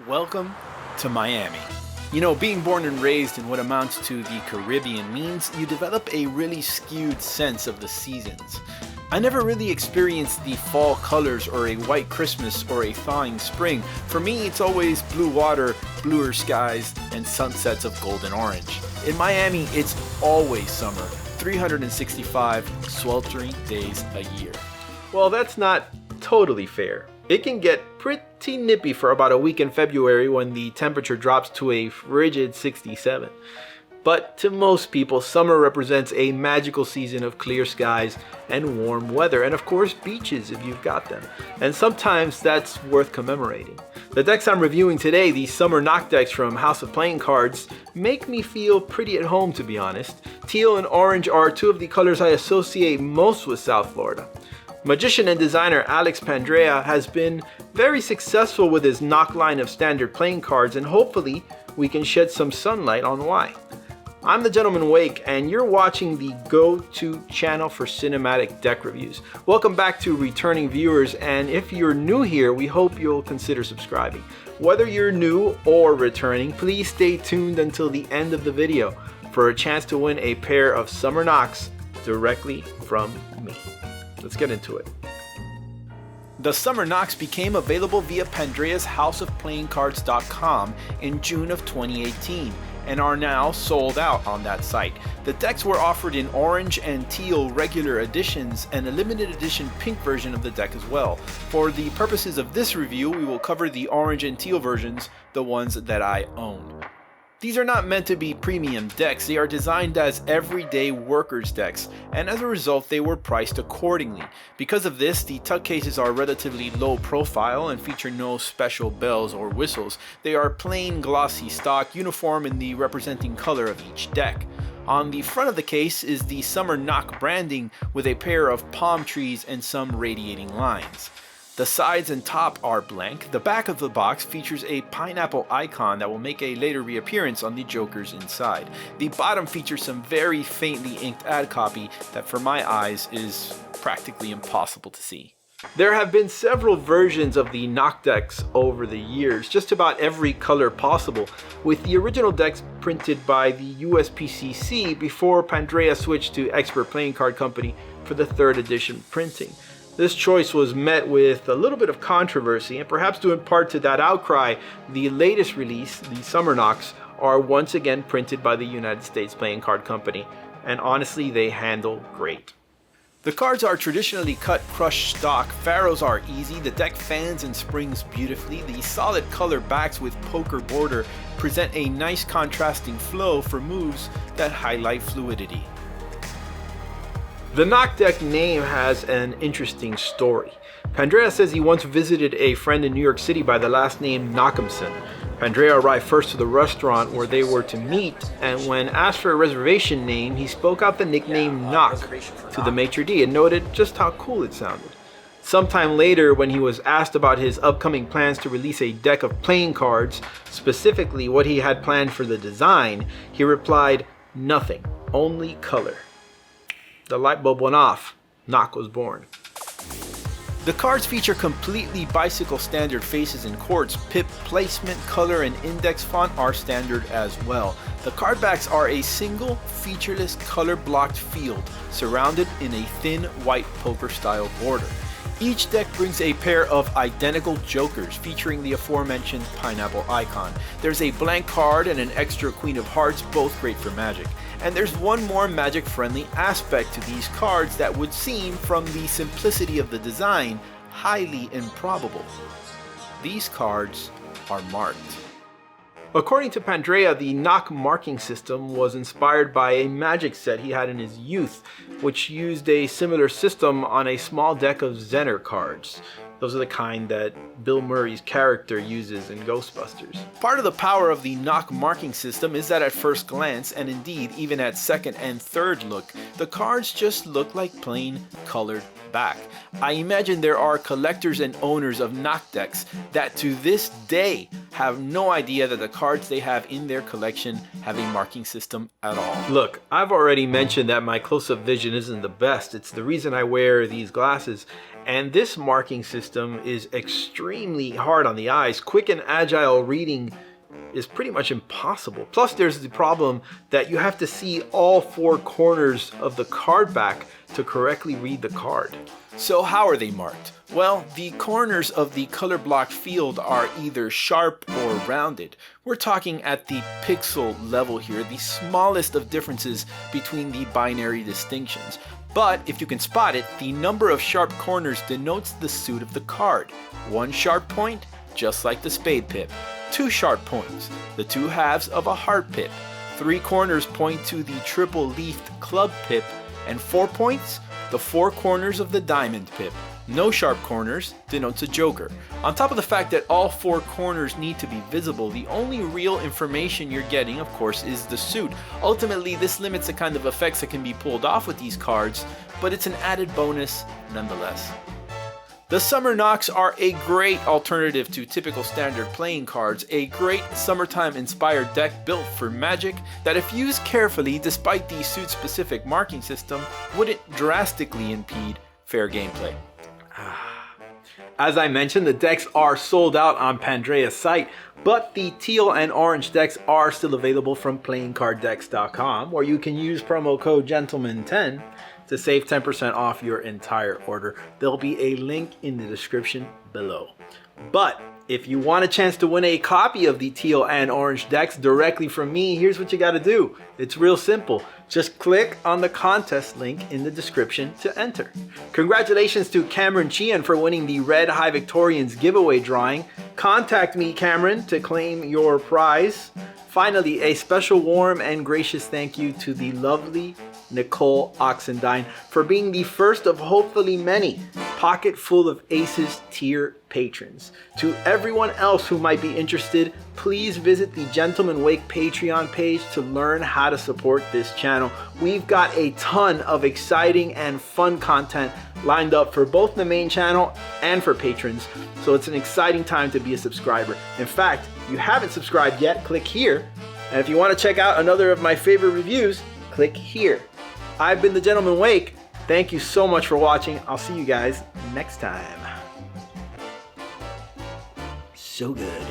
Welcome to Miami. You know, being born and raised in what amounts to the Caribbean means you develop a really skewed sense of the seasons. I never really experienced the fall colors or a white Christmas or a thawing spring. For me, it's always blue water, bluer skies, and sunsets of golden orange. In Miami, it's always summer, 365 sweltering days a year. Well, that's not totally fair. It can get pretty nippy for about a week in February when the temperature drops to a frigid 67. But to most people, summer represents a magical season of clear skies and warm weather, and of course beaches if you've got them. And sometimes that's worth commemorating. The decks I'm reviewing today, the Summer NOC decks from House of Playing Cards, make me feel pretty at home, to be honest. Teal and orange are two of the colors I associate most with South Florida. Magician and designer Alex Pandrea has been very successful with his NOC line of standard playing cards, and hopefully we can shed some sunlight on why. I'm the Gentleman Wake, and you're watching the go-to channel for cinematic deck reviews. Welcome back to returning viewers, and if you're new here, we hope you'll consider subscribing. Whether you're new or returning, please stay tuned until the end of the video for a chance to win a pair of Summer NOCs directly from me. Let's get into it. The Summer NOCs became available via Pandrea's houseofplayingcards.com in June of 2018 and are now sold out on that site. The decks were offered in orange and teal regular editions and a limited edition pink version of the deck as well. For the purposes of this review, we will cover the orange and teal versions, the ones that I own. These are not meant to be premium decks, they are designed as everyday workers decks, and as a result they were priced accordingly. Because of this, the tug cases are relatively low profile and feature no special bells or whistles. They are plain glossy stock, uniform in the representing color of each deck. On the front of the case is the Summer NOC branding with a pair of palm trees and some radiating lines. The sides and top are blank. The back of the box features a pineapple icon that will make a later reappearance on the jokers inside. The bottom features some very faintly inked ad copy that for my eyes is practically impossible to see. There have been several versions of the NOC decks over the years, just about every color possible, with the original decks printed by the USPCC before Pandrea switched to Expert Playing Card Company for the 3rd edition printing. This choice was met with a little bit of controversy, and perhaps due in part to that outcry, the latest release, the Summer NOCs, are once again printed by the United States Playing Card Company, and honestly they handle great. The cards are traditionally cut crushed stock. Faros are easy, the deck fans and springs beautifully. The solid color backs with poker border present a nice contrasting flow for moves that highlight fluidity. The NOC deck name has an interesting story. Pandrea says he once visited a friend in New York City by the last name Knockhamson. Pandrea arrived first to the restaurant where they were to meet, and when asked for a reservation name, he spoke out the nickname NOC to the maitre d' and noted just how cool it sounded. Sometime later, when he was asked about his upcoming plans to release a deck of playing cards, specifically what he had planned for the design, he replied, "Nothing, only color." The light bulb went off. NOC was born. The cards feature completely bicycle standard faces and courts. Pip placement, color, and index font are standard as well. The card backs are a single, featureless, color-blocked field surrounded in a thin white poker-style border. Each deck brings a pair of identical jokers featuring the aforementioned pineapple icon. There's a blank card and an extra Queen of Hearts, both great for Magic. And there's one more Magic-friendly aspect to these cards that would seem, from the simplicity of the design, highly improbable. These cards are marked. According to Pandrea, the NOC marking system was inspired by a Magic set he had in his youth, which used a similar system on a small deck of Zener cards. Those are the kind that Bill Murray's character uses in Ghostbusters. Part of the power of the NOC marking system is that at first glance, and indeed even at second and third look, the cards just look like plain colored back. I imagine there are collectors and owners of NOC decks that to this day have no idea that the cards they have in their collection have a marking system at all. Look, I've already mentioned that my close-up vision isn't the best. It's the reason I wear these glasses. And this marking system is extremely hard on the eyes. Quick and agile reading is pretty much impossible. Plus, there's the problem that you have to see all four corners of the card back to correctly read the card. So how are they marked? Well, the corners of the color block field are either sharp or rounded. We're talking at the pixel level here, the smallest of differences between the binary distinctions. But if you can spot it, the number of sharp corners denotes the suit of the card. One sharp point, just like the spade pip. Two sharp points, the two halves of a heart pip. Three corners point to the triple-leafed club pip, and 4 points, the four corners of the diamond pip. No sharp corners denotes a joker. On top of the fact that all four corners need to be visible, the only real information you're getting, of course, is the suit. Ultimately, this limits the kind of effects that can be pulled off with these cards, but it's an added bonus nonetheless. The Summer NOCs are a great alternative to typical standard playing cards, a great summertime inspired deck built for Magic that, if used carefully despite the suit specific marking system, wouldn't drastically impede fair gameplay. As I mentioned, the decks are sold out on Pandrea's site, but the teal and orange decks are still available from playingcarddecks.com, where you can use promo code GENTLEMAN10 to save 10% off your entire order. There'll be a link in the description below. But if you want a chance to win a copy of the teal and orange decks directly from me, here's what you got to do. It's real simple. Just click on the contest link in the description to enter. Congratulations to Cameron Chian for winning the Red High Victorians giveaway drawing. Contact me, Cameron, to claim your prize. Finally, a special warm and gracious thank you to the lovely Nicole Oxendine for being the first of hopefully many Pocket Full of Aces tier patrons. To everyone else who might be interested, please visit the Gentleman Wake Patreon page to learn how to support this channel. We've got a ton of exciting and fun content lined up for both the main channel and for patrons, so it's an exciting time to be a subscriber. In fact, if you haven't subscribed yet, click here. And if you want to check out another of my favorite reviews, click here. I've been the Gentleman Wake. Thank you so much for watching. I'll see you guys next time. So good.